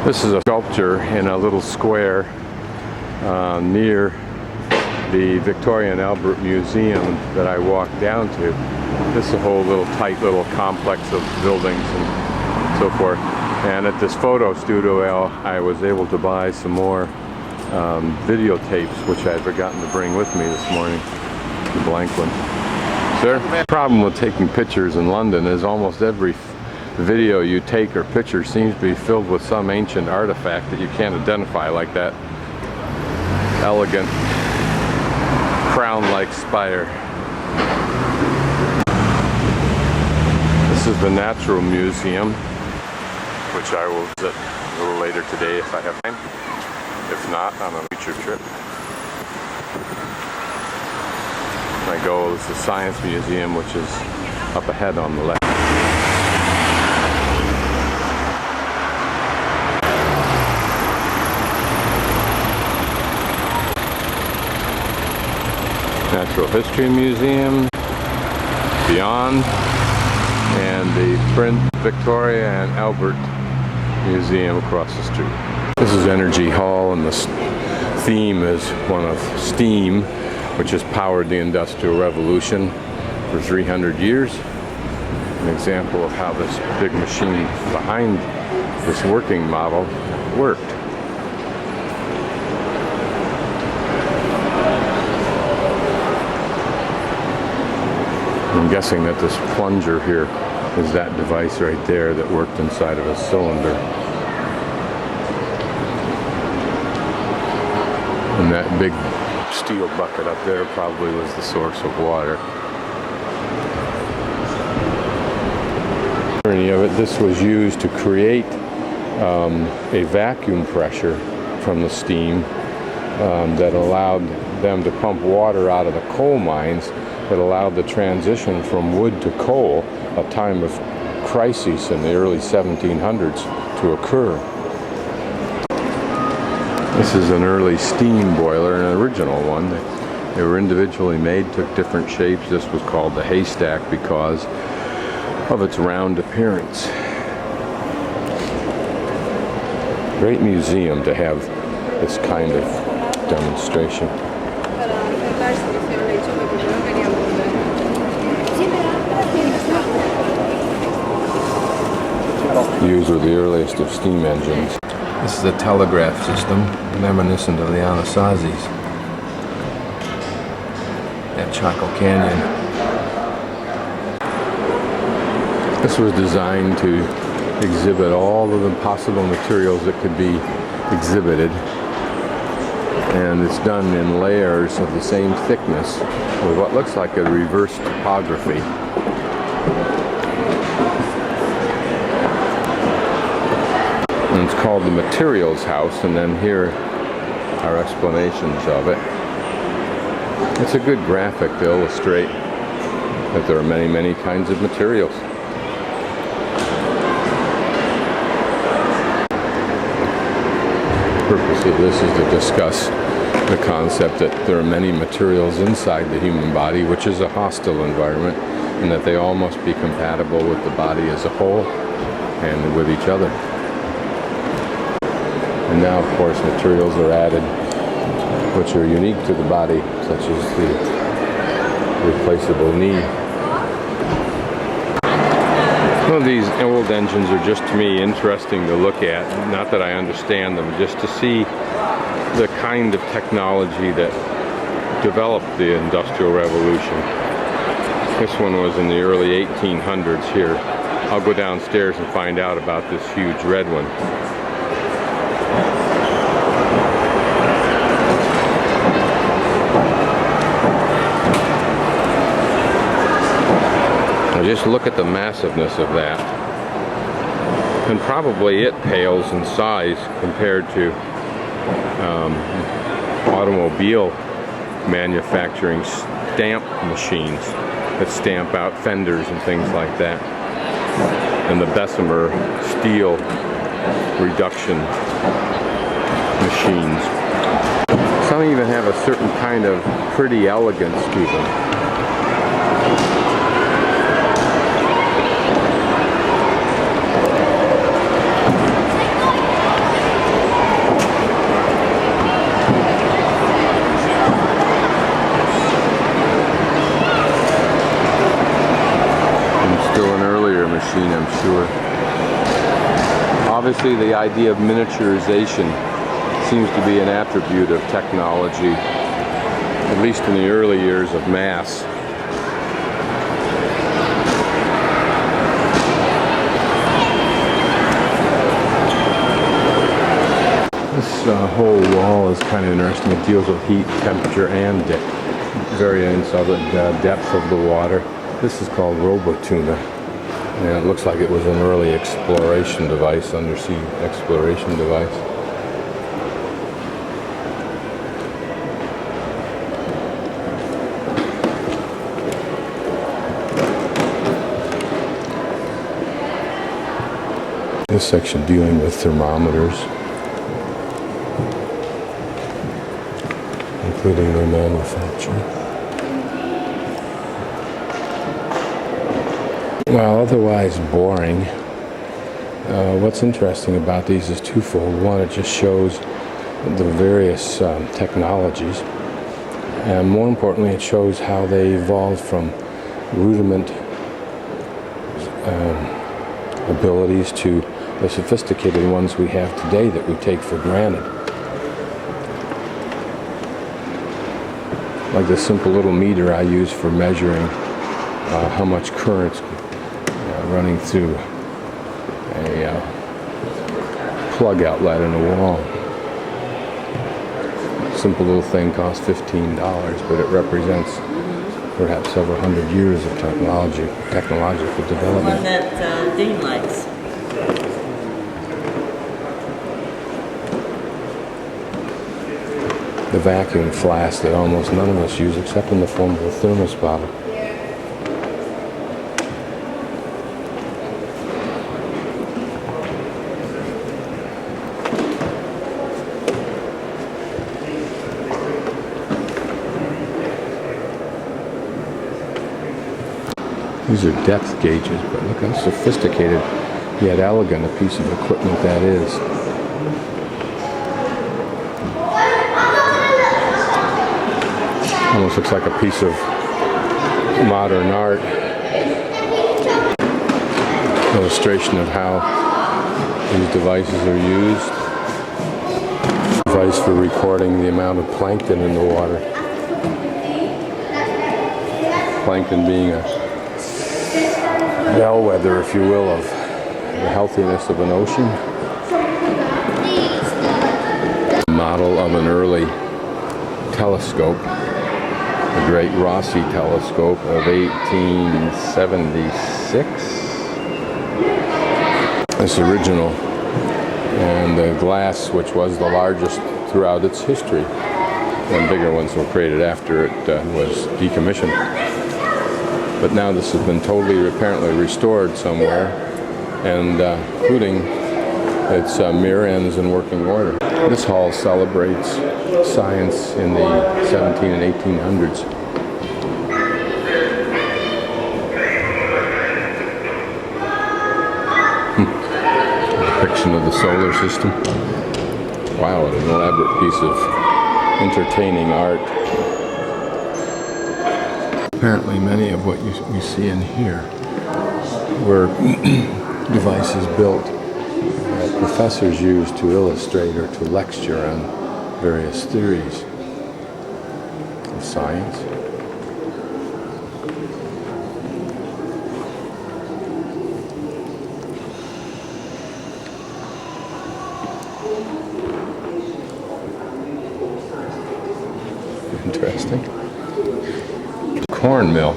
This is a sculpture in a little square near the Victoria and Albert Museum that I walked down to. This is a whole tight little complex of buildings and so forth. And at this photo studio, I was able to buy some more videotapes, which I had forgotten to bring with me this morning, the blank one. Sir? The problem with taking pictures in London is almost every video you take or picture seems to be filled with some ancient artifact that you can't identify, like that elegant crown-like spire. This is the Natural Museum, which I will visit a little later today if I have time. If not, on a future trip. My goal is the Science Museum, which is up ahead on the left. Natural History Museum, beyond, and the Prince Victoria and Albert Museum across the street. This is Energy Hall, and the theme is one of steam, which has powered the Industrial Revolution for 300 years. An example of how this big machine behind this working model worked. I'm guessing that this plunger here is that device right there that worked inside of a cylinder. And that big steel bucket up there probably was the source of water. Any of it, this was used to create a vacuum pressure from the steam that allowed them to pump water out of the coal mines, that allowed the transition from wood to coal, a time of crisis in the early 1700s, to occur. This is an early steam boiler, an original one. They were individually made, took different shapes. This was called the haystack because of its round appearance. Great museum to have this kind of demonstration. These were the earliest of steam engines. This is a telegraph system reminiscent of the Anasazis at Chaco Canyon. This was designed to exhibit all of the possible materials that could be exhibited, and it's done in layers of the same thickness with what looks like a reverse topography. And it's called the Materials House, and then here are explanations of it. It's a good graphic to illustrate that there are many, many kinds of materials. The purpose of this is to discuss the concept that there are many materials inside the human body, which is a hostile environment, and that they all must be compatible with the body as a whole and with each other. And now, of course, materials are added which are unique to the body, such as the replaceable knee. Well, these old engines are just, to me, interesting to look at. Not that I understand them, just to see the kind of technology that developed the Industrial Revolution. This one was in the early 1800s here. I'll go downstairs and find out about this huge red one. Now just look at the massiveness of that. And probably it pales in size compared to automobile manufacturing stamp machines that stamp out fenders and things like that. And the Bessemer steel reduction machines. Some even have a certain kind of pretty elegance to them. still an earlier machine, I'm sure. Obviously, the idea of miniaturization seems to be an attribute of technology, at least in the early years of mass. This whole wall is kind of interesting. It deals with heat, temperature, and variance of the depth of the water. This is called Robotuna, and it looks like it was an early exploration device, undersea exploration device. This section dealing with thermometers, including their manufacture. While otherwise boring, what's interesting about these is twofold. One, it just shows the various technologies, and more importantly, it shows how they evolved from rudiment abilities to the sophisticated ones we have today that we take for granted. Like the simple little meter I use for measuring how much current's running through a plug outlet in a wall. Simple little thing costs $15, but it represents perhaps several hundred years of technological development. The one that Dean likes. The vacuum flask that almost none of us use except in the form of a thermos bottle. These are depth gauges, but look how sophisticated yet elegant a piece of equipment that is. Almost looks like a piece of modern art. Illustration of how these devices are used. Device for recording the amount of plankton in the water. Plankton being a bellwether, if you will, of the healthiness of an ocean. A model of an early telescope, the Great Rossi Telescope of 1876. This original, and the glass, which was the largest throughout its history, when bigger ones were created after it was decommissioned. But now this has been totally, apparently restored somewhere, and including its mirror ends in working order. This hall celebrates science in the 17 and 1800s. Depiction of the solar system. Wow, an elaborate piece of entertaining art. Apparently many of what we see in here were devices built that professors used to illustrate or to lecture on various theories of science. Interesting. Corn mill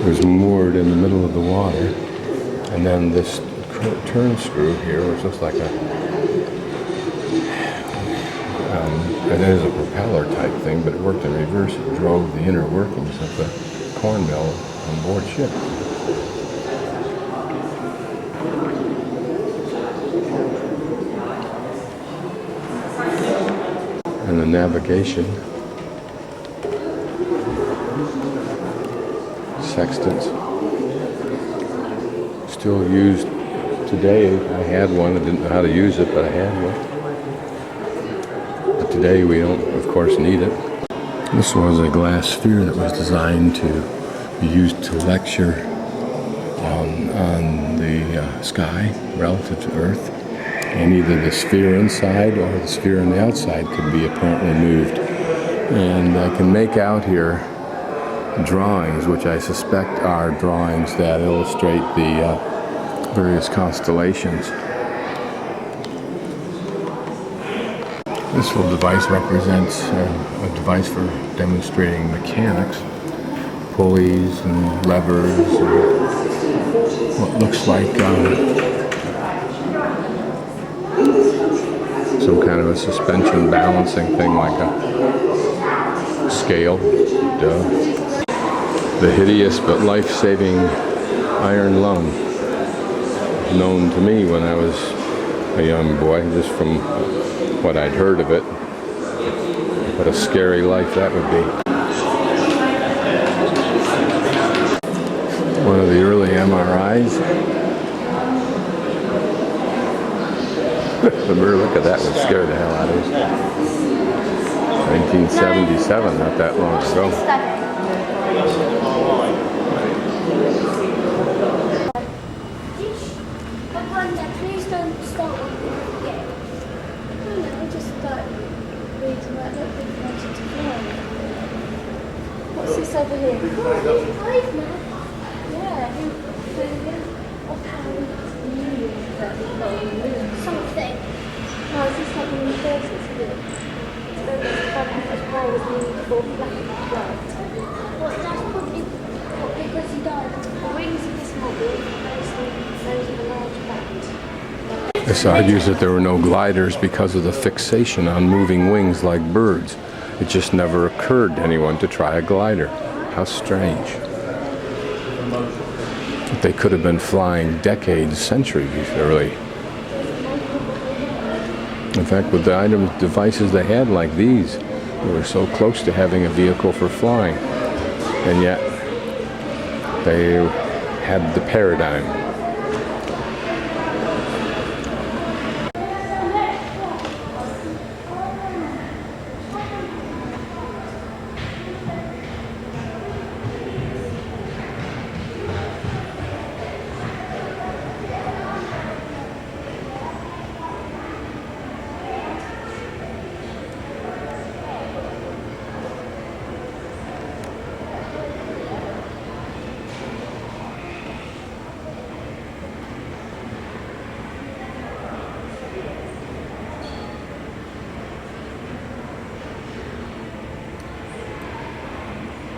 was moored in the middle of the water, and then this turn screw here, which looks like it is a propeller type thing, but it worked in reverse. It drove the inner workings of the corn mill on board ship. And the navigation. Sextants. Still used today. I had one. I didn't know how to use it, but I had one. But today we don't, of course, need it. This was a glass sphere that was designed to be used to lecture on the sky relative to Earth, and either the sphere inside or the sphere on the outside could be apparently moved. And I can make out here drawings, which I suspect are drawings that illustrate the various constellations. This little device represents a device for demonstrating mechanics, pulleys and levers, and what looks like some kind of a suspension balancing thing, like a scale. Duh. The hideous but life-saving iron lung, known to me when I was a young boy, just from what I'd heard of it. What a scary life that would be. One of the early MRIs. The mere look at that would scare the hell out of us. 1977, not that long ago. Please don't start what you forget. No, no, just start reading that little bit wanted to fly. What's this over here? Five now. Yeah, who of how new that something. No, is this like in the 30s here? So this fire was nearly full black and white. Well, that's probably because he died. The wings of this model, those are the large bats. This argues that there were no gliders because of the fixation on moving wings like birds. It just never occurred to anyone to try a glider. How strange. They could have been flying decades, centuries early. In fact, with the devices they had like these, they were so close to having a vehicle for flying. And yet, they had the paradigm.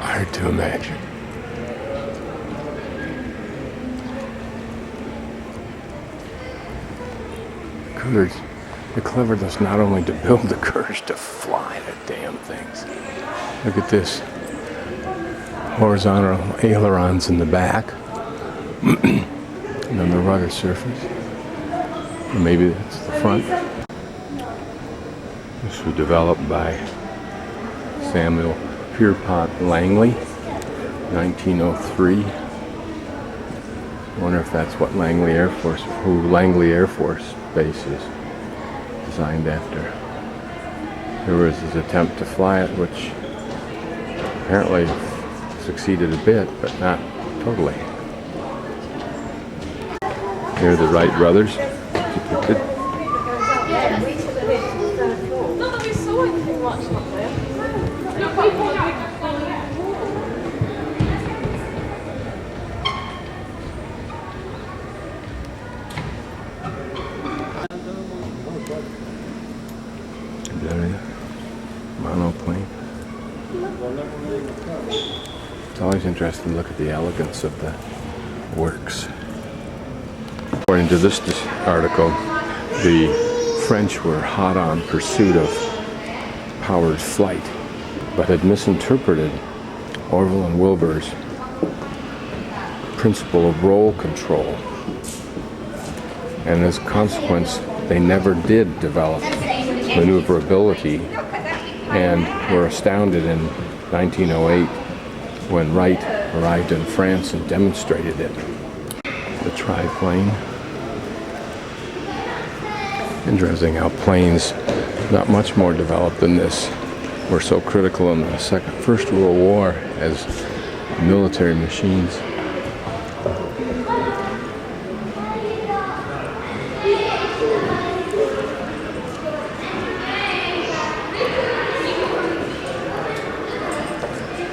Hard to imagine. Courage, the cleverness not only to build the courage to fly the damn things. Look at this. Horizontal ailerons in the back. And on the rudder surface. Or maybe that's the front. This was developed by Samuel Pierpont Langley, 1903. I wonder if that's what Langley Air Force Base is designed after. There was his attempt to fly it, which apparently succeeded a bit, but not totally. Here are the Wright brothers. Depicted. Not that we saw anything much up there. Look like one big monoplane. It's always interesting to look at the elegance of the works. According to this article, the French were hot on pursuit of powered flight, but had misinterpreted Orville and Wilbur's principle of roll control. And as a consequence, they never did develop maneuverability and were astounded in 1908 when Wright arrived in France and demonstrated it. The triplane. Interesting how planes, not much more developed than this, were so critical in the First World War as military machines.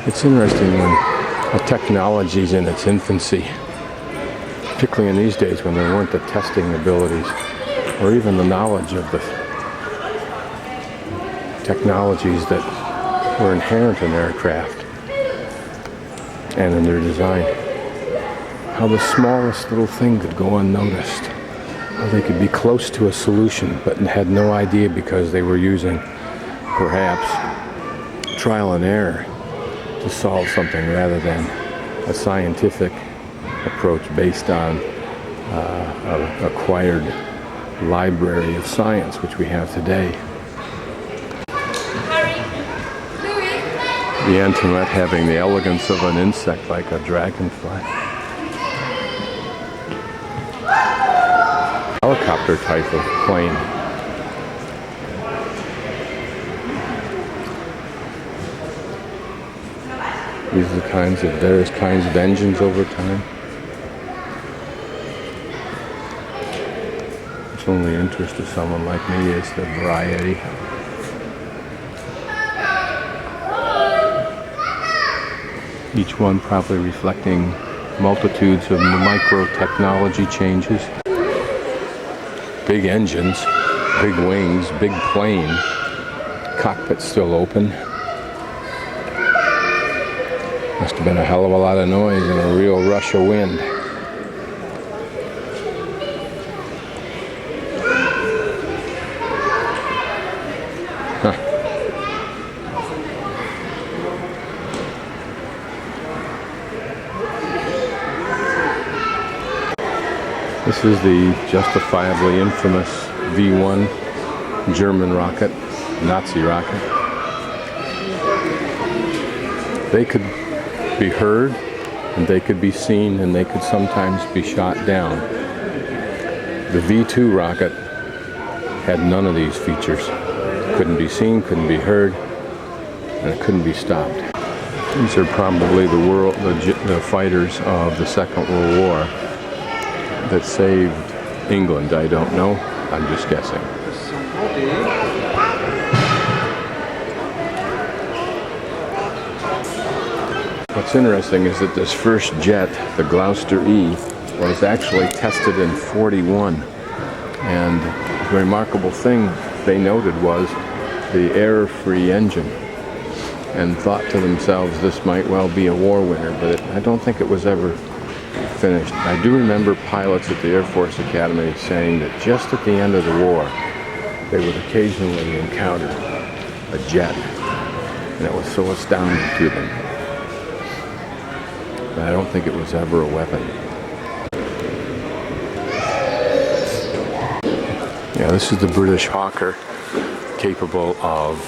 It's interesting when a technology's in its infancy, particularly in these days when there weren't the testing abilities or even the knowledge of the technologies that were inherent in aircraft and in their design. How the smallest little thing could go unnoticed. How they could be close to a solution but had no idea because they were using perhaps trial and error to solve something rather than a scientific approach based on an acquired library of science, which we have today. The Antoinette having the elegance of an insect like a dragonfly. Helicopter type of plane. These are the various kinds of engines over time. Its only interest to someone like me is the variety. Each one probably reflecting multitudes of micro technology changes. Big engines, big wings, big plane. Cockpit still open. Must have been a hell of a lot of noise and a real rush of wind. Huh. This is the justifiably infamous V1 German rocket, Nazi rocket. They could be heard, and they could be seen, and they could sometimes be shot down. The V2 rocket had none of these features. Couldn't be seen, couldn't be heard, and it couldn't be stopped. These are probably the fighters of the Second World War that saved England. I don't know. I'm just guessing. What's interesting is that this first jet, the Gloucester E, was actually tested in '41. And the remarkable thing they noted was the error-free engine, and thought to themselves this might well be a war winner, but I don't think it was ever finished. I do remember pilots at the Air Force Academy saying that just at the end of the war, they would occasionally encounter a jet, and it was so astounding to them. But I don't think it was ever a weapon. Yeah, this is the British Hawker, capable of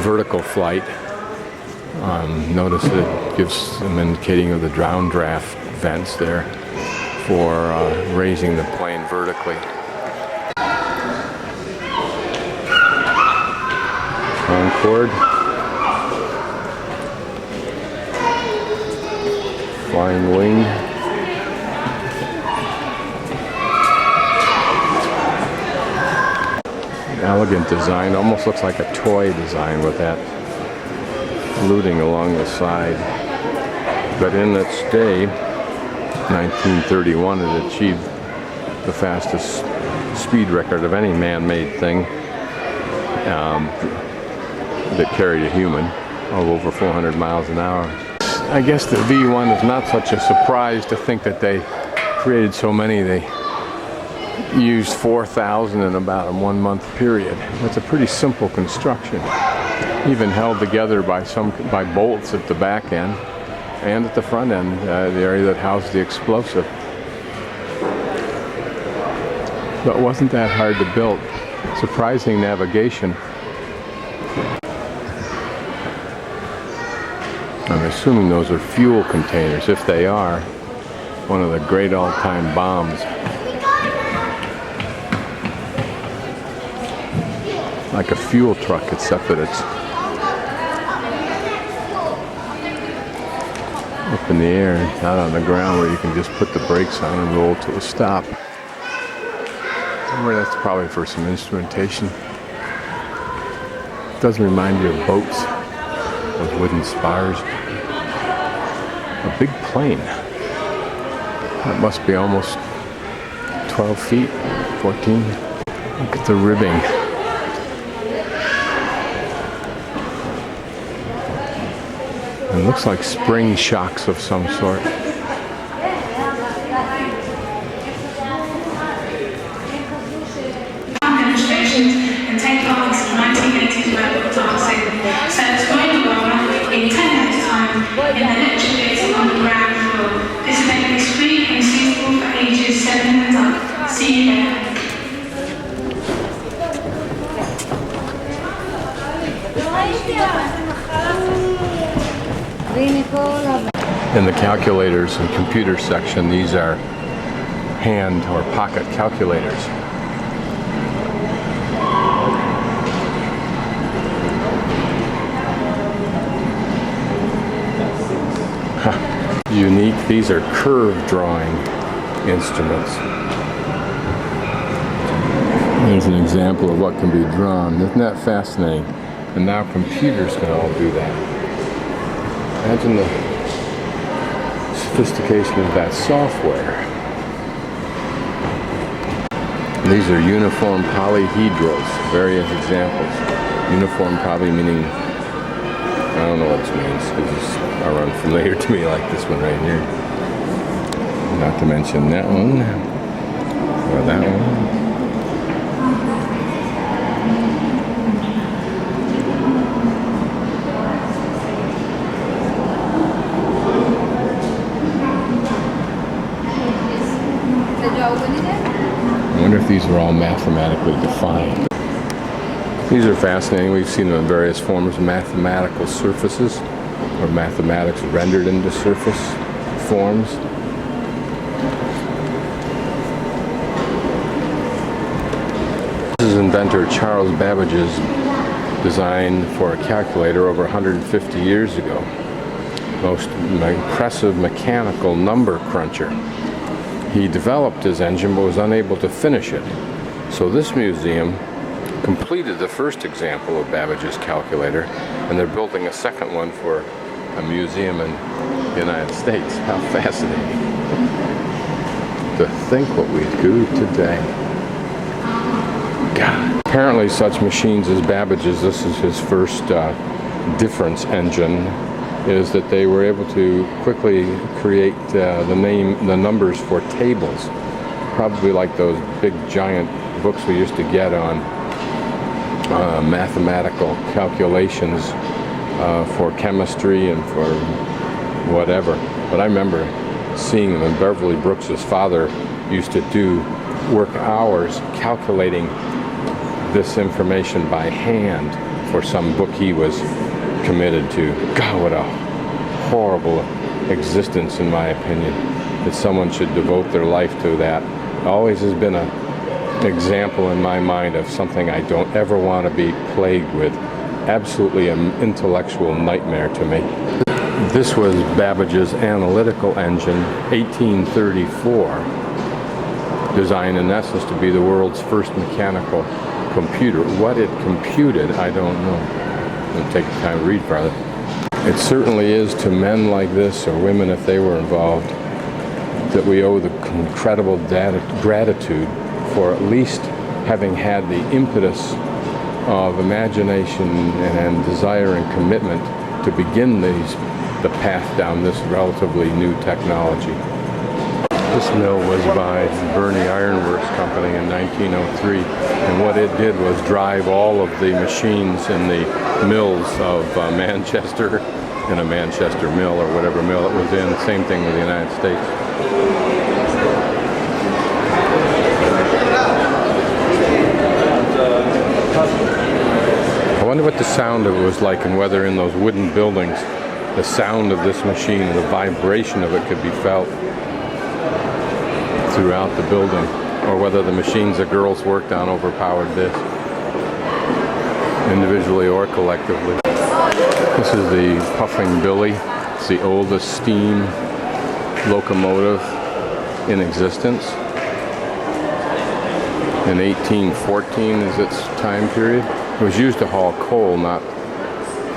vertical flight. Notice that it gives some indicating of the downdraft vents there for raising the plane vertically. Concorde. Flying wing. Elegant design, almost looks like a toy design with that fluting along the side. But in its day, 1931, it achieved the fastest speed record of any man-made thing that carried a human, of over 400 miles an hour. I guess the V1 is not such a surprise to think that they created so many. They used 4,000 in about a 1-month period. It's a pretty simple construction, even held together by bolts at the back end and at the front end, the area that housed the explosive. But it wasn't that hard to build. Surprising navigation. I'm assuming those are fuel containers. If they are, one of the great all-time bombs. Like a fuel truck, except that it's up in the air, not on the ground where you can just put the brakes on and roll to a stop. Remember, that's probably for some instrumentation. It does remind you of boats, those wooden spars. A big plane. That must be almost 12 feet, 14. Look at the ribbing. It looks like spring shocks of some sort. Demonstrations and take part in some 1980s rebel dancing. So it's going on in 10 minutes time in the lecture theatre on the ground floor. This event is free and suitable for ages 7 and up. See you there. In the calculators and computer section, these are hand or pocket calculators. Unique. These are curve drawing instruments. Here's an example of what can be drawn. Isn't that fascinating? And now computers can all do that. Imagine the sophistication of that software. These are uniform polyhedrals, various examples. Uniform probably meaning, I don't know what it means, because it's unfamiliar to me, like this one right here. Not to mention that one, or that one. I wonder if these are all mathematically defined. These are fascinating. We've seen them in various forms of mathematical surfaces, or mathematics rendered into surface forms. This is inventor Charles Babbage's design for a calculator over 150 years ago. Most impressive mechanical number cruncher. He developed his engine but was unable to finish it. So this museum completed the first example of Babbage's calculator, and they're building a second one for a museum in the United States. How fascinating. To think what we do today. God. Apparently such machines as Babbage's, this is his first difference engine, is that they were able to quickly create the numbers for tables, probably like those big giant books we used to get on mathematical calculations for chemistry and for whatever. But I remember seeing them, and Beverly Brooks's father used to do work hours calculating this information by hand for some book he was committed to. God, what a horrible existence, in my opinion, that someone should devote their life to that. It always has been an example in my mind of something I don't ever want to be plagued with. Absolutely an intellectual nightmare to me. This was Babbage's analytical engine, 1834, designed in essence to be the world's first mechanical computer. What it computed, I don't know. It'll take time to read farther. It certainly is to men like this, or women if they were involved, that we owe the incredible gratitude for at least having had the impetus of imagination and desire and commitment to begin the path down this relatively new technology. This mill was by Burney Iron Works Company in 1903, and what it did was drive all of the machines in the mills of Manchester, in a Manchester mill or whatever mill it was in. Same thing with the United States. I wonder what the sound of it was like, and whether in those wooden buildings the sound of this machine and the vibration of it could be felt throughout the building, or whether the machines the girls worked on overpowered this, individually or collectively. This is the Puffing Billy It's the oldest steam locomotive in existence. In 1814 is its time period. It was used to haul coal, not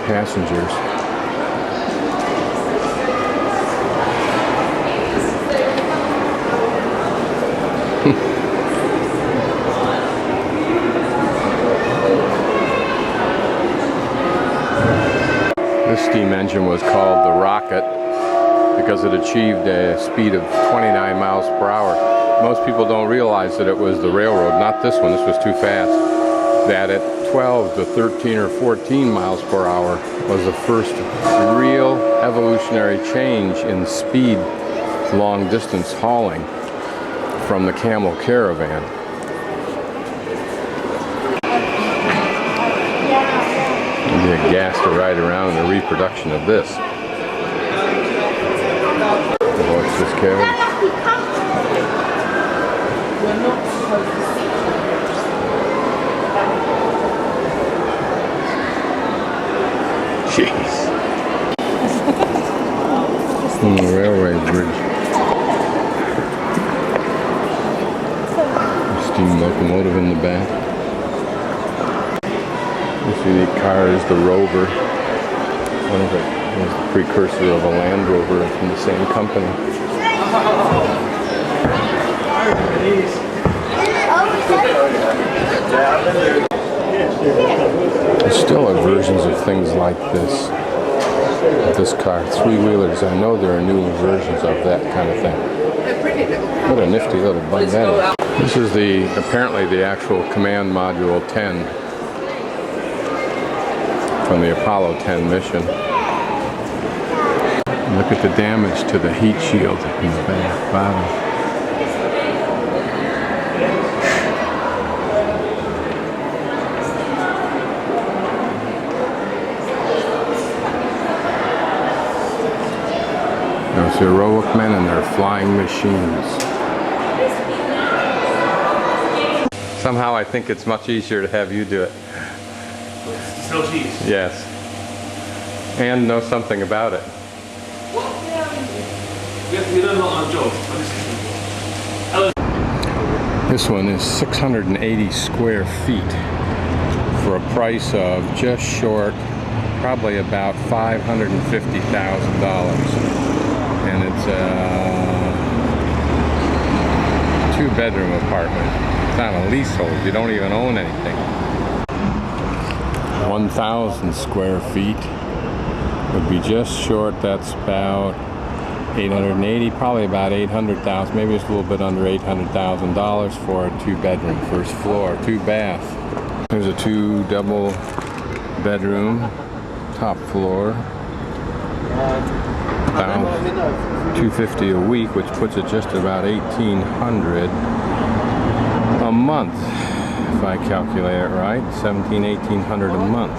passengers. This steam engine was called the Rocket because it achieved a speed of 29 miles per hour. Most people don't realize that it was the railroad, not this one, this was too fast, that at 12 to 13 or 14 miles per hour was the first real evolutionary change in speed long distance hauling from the camel caravan. It'd be a gas to ride around in a reproduction of this. Watch this carriage. Jeez. The railway bridge. A steam locomotive in the back. This unique car is the Rover. One of it was the precursor of a Land Rover from the same company. There still are versions of things like this. This car, three-wheelers. I know there are new versions of that kind of thing. What a nifty little bug that is. This is apparently the actual command module 10 from the Apollo 10 mission. Look at the damage to the heat shield in the back bottom. Those heroic men and their flying machines. Somehow I think it's much easier to have you do it. No cheese. Yes. And know something about it. We don't know our job. This one is 680 square feet for a price of just short, probably about $550,000. And it's a two-bedroom apartment. It's not a leasehold. You don't even own anything. 1,000 square feet would be just short. That's about 880, probably about 800,000, maybe just a little bit under $800,000 for a two-bedroom, first floor, two bath. There's a two double bedroom, top floor. About $250 a week, which puts it just about $1,800 a month, if I calculate it right. $1,700, $1,800 a month.